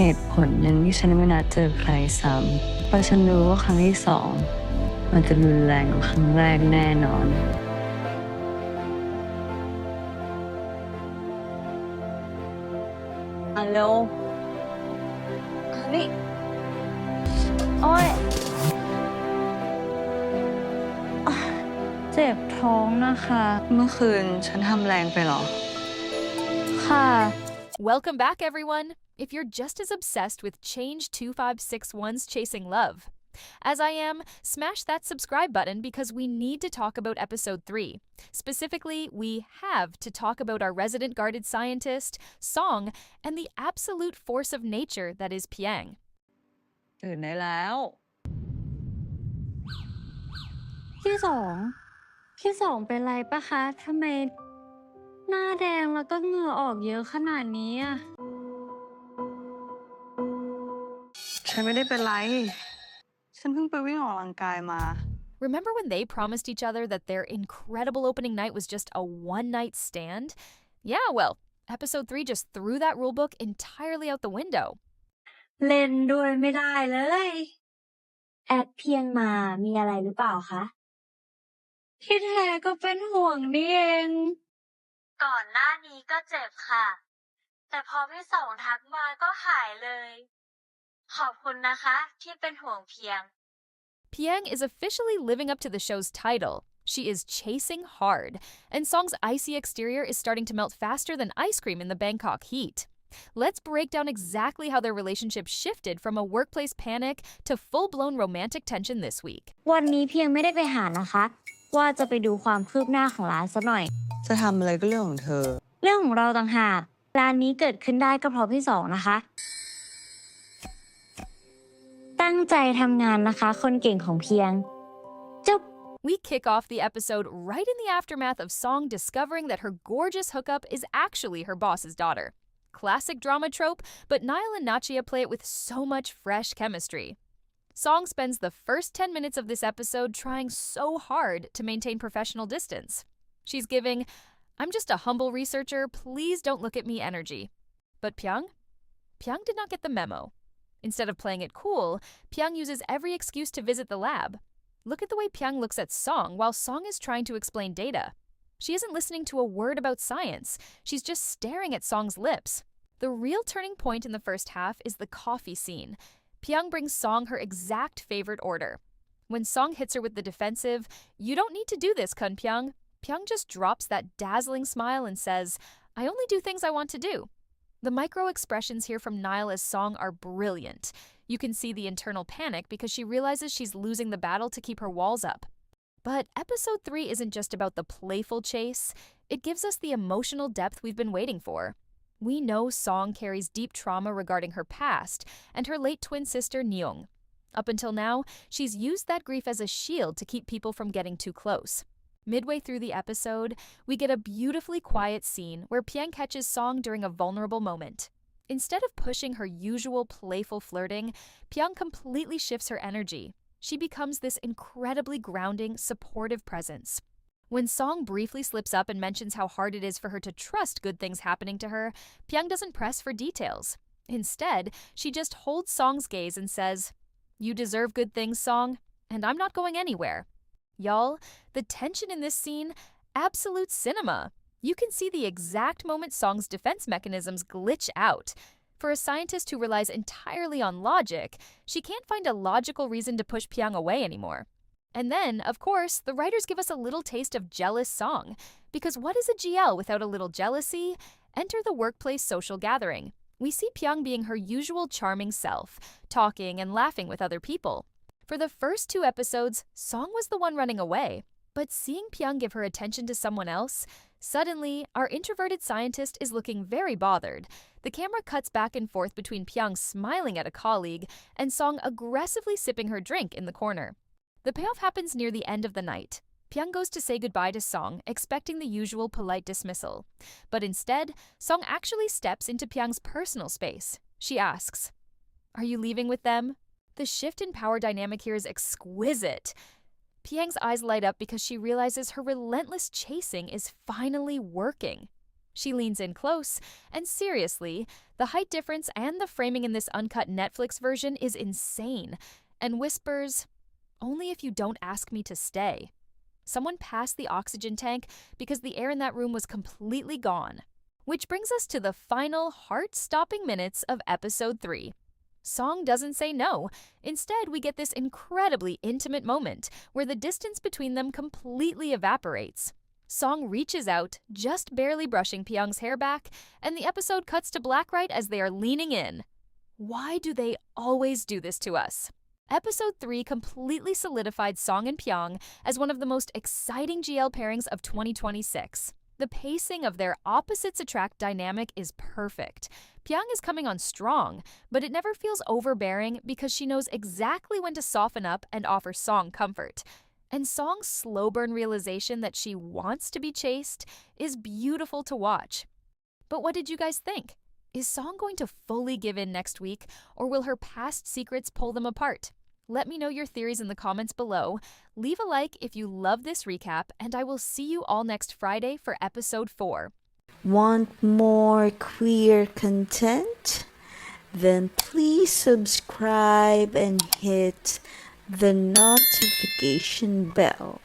เหตุผลหนึ่งที่ฉันไม่นัดเจอใครซ้ำเพราะฉันรู้ว่าครั้งที่สองมันจะรุนแรงกว่าครั้งแรกแน่นอนฮัลโหลนี่โอ้ยเจ็บท้องนะคะเมื่อคืนฉันทำแรงไปหรอค่ะ Welcome back, everyone! If you're just as obsessed with Change 2561's Chasing Love as I am, smash that subscribe button because we need to talk about Episode 3. Specifically, we have to talk about our resident guarded scientist, Song, and the absolute force of nature that is Piang. ตื่นได้แล้วพี่สองเป็นไรปะคะทำไมหน้าแดงแล้วก็เหงื่อออกเยอะขนาดนี้อ่ะฉันไม่ได้เป็นไรฉันเพิ่งไปวิ่งออกกำลังกายมา Remember when they promised each other that their incredible opening night was just a one-night stand? Yeah, well, Episode 3 just threw that rulebook entirely out the window. เล่นด้วยไม่ได้เลยแอดเพียงมามีอะไรหรือเปล่าคะที่แท้ก็เป็นห่วงนี่เองก่อนหน้านี้ก็เจ็บค่ะแต่พอพี่สองทักมาก็หายเลยขอบคุณนะคะที่เป็นห่วงเพียง Piang is officially living up to the show's title. She is chasing hard, and Song's icy exterior is starting to melt faster than ice cream in the Bangkok heat. Let's break down exactly how their relationship shifted from a workplace panic to full-blown romantic tension this week. วันนี้เพียงไม่ได้ไปหานะคะว่าจะไปดูความคืบหน้าของร้านซะหน่อยจะทำอะไรก็เรื่องของเธอเรื่องของเราต่างหากร้านนี้เกิดขึ้นได้ก็เพราะพี่สองนะคะตั้งใจทำงานนะคะคนเก่งของเพียงจบ We kick off the episode right in the aftermath of Song discovering that her gorgeous hookup is actually her boss's daughter. Classic drama trope, but Niall and Nachia play it with so much fresh chemistry. Song spends the first 10 minutes of this episode trying so hard to maintain professional distance. She's giving, "I'm just a humble researcher, please don't look at me" energy. But Piang did not get the memo. Instead of playing it cool, Piang uses every excuse to visit the lab. Look at the way Piang looks at Song while Song is trying to explain data. She isn't listening to a word about science. She's just staring at Song's lips. The real turning point in the first half is the coffee scene. Piang brings Song her exact favorite order. When Song hits her with the defensive, "You don't need to do this, Kun Piang," Piang just drops that dazzling smile and says, "I only do things I want to do." The micro-expressions here from Niall as Song are brilliant. You can see the internal panic because she realizes she's losing the battle to keep her walls up. But Episode 3 isn't just about the playful chase. It gives us the emotional depth we've been waiting for. We know Song carries deep trauma regarding her past and her late twin sister Nyung. Up until now, she's used that grief as a shield to keep people from getting too close. Midway through the episode, we get a beautifully quiet scene where Piang catches Song during a vulnerable moment. Instead of pushing her usual playful flirting, Piang completely shifts her energy. She becomes this incredibly grounding, supportive presence. When Song briefly slips up and mentions how hard it is for her to trust good things happening to her, Piang doesn't press for details. Instead, she just holds Song's gaze and says, "You deserve good things, Song, and I'm not going anywhere." Y'all, the tension in this scene, absolute cinema. You can see the exact moment Song's defense mechanisms glitch out. For a scientist who relies entirely on logic, she can't find a logical reason to push Piang away anymore. And then, of course, the writers give us a little taste of jealous Song. Because what is a GL without a little jealousy? Enter the workplace social gathering. We see Piang being her usual charming self, talking and laughing with other people. For the first 2 episodes, Song was the one running away. But seeing Piang give her attention to someone else, suddenly, our introverted scientist is looking very bothered. The camera cuts back and forth between Piang smiling at a colleague and Song aggressively sipping her drink in the corner. The payoff happens near the end of the night. Piang goes to say goodbye to Song, expecting the usual polite dismissal. But instead, Song actually steps into Piang's personal space. She asks, "Are you leaving with them?" The shift in power dynamic here is exquisite. Piang's eyes light up because she realizes her relentless chasing is finally working. She leans in close, and seriously, the height difference and the framing in this uncut Netflix version is insane, and whispers, "Only if you don't ask me to stay." Someone passed the oxygen tank because the air in that room was completely gone. Which brings us to the final heart-stopping minutes of episode 3. Song doesn't say no. Instead, we get this incredibly intimate moment where the distance between them completely evaporates. Song reaches out, just barely brushing Pyong's hair back, and the episode cuts to black right as they are leaning in. Why do they always do this to us? Episode 3 completely solidified Song&Piang as one of the most exciting GL pairings of 2026. The pacing of their opposites attract dynamic is perfect. Pyang is coming on strong, but it never feels overbearing because she knows exactly when to soften up and offer Song comfort. And Song's slow burn realization that she wants to be chased is beautiful to watch. But what did you guys think? Is Song going to fully give in next week, or will her past secrets pull them apart? Let me know your theories in the comments below. Leave a like if you love this recap, and I will see you all next Friday for episode 4. Want more queer content? Then please subscribe and hit the notification bell.